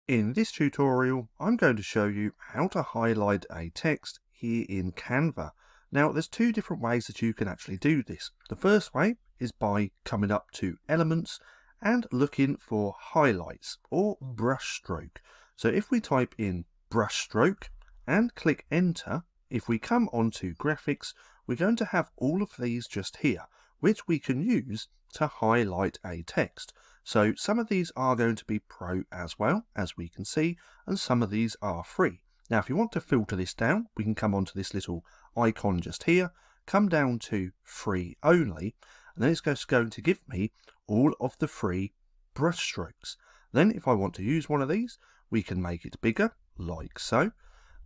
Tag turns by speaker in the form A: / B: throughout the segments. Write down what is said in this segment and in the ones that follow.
A: In this tutorial, I'm going to show you how to highlight a text here in Canva. Now, there's two different ways that you can actually do this. The first way is by coming up to Elements and looking for Highlights or Brush Stroke. So if we type in Brush Stroke and click Enter, if we come onto Graphics, we're going to have all of these just here, which we can use to highlight a text. So some of these are going to be pro as well, as we can see, and some of these are free. Now, if you want to filter this down, we can come onto this little icon just here, come down to free only, and then it's just going to give me all of the free brush strokes. Then if I want to use one of these, we can make it bigger, like so.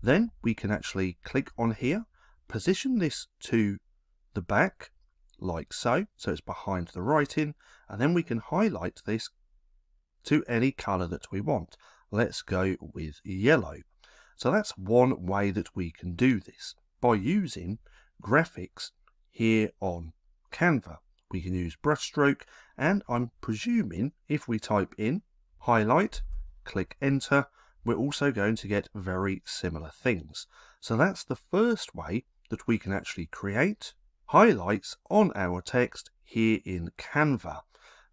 A: Then we can actually click on here, position this to the back, like so it's behind the writing, and then we can highlight this to any color that we want. Let's go with yellow. So that's one way that we can do this, by using graphics here on Canva. We can use brush stroke, and I'm presuming if we type in highlight, click enter, we're also going to get very similar things. So that's the first way that we can actually create highlights on our text here in Canva.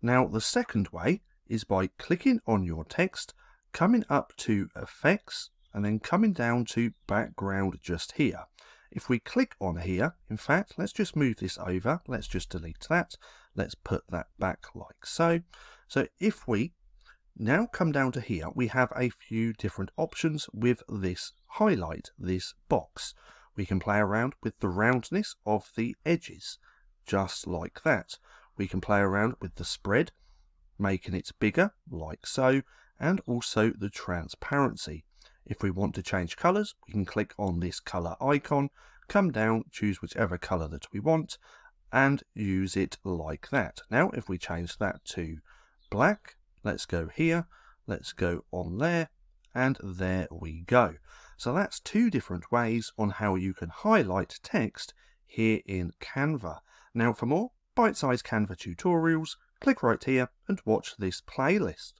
A: Now, the second way is by clicking on your text, coming up to Effects, and then coming down to Background just here. If we click on here, in fact, let's just move this over. Let's just delete that. Let's put that back like so. So if we now come down to here, we have a few different options with this highlight, this box. We can play around with the roundness of the edges, just like that. We can play around with the spread, making it bigger, like so, and also the transparency. If we want to change colors, we can click on this color icon, come down, choose whichever color that we want, and use it like that. Now, if we change that to black, let's go here, let's go on there, and there we go. So that's two different ways on how you can highlight text here in Canva. Now, for more bite-sized Canva tutorials, click right here and watch this playlist.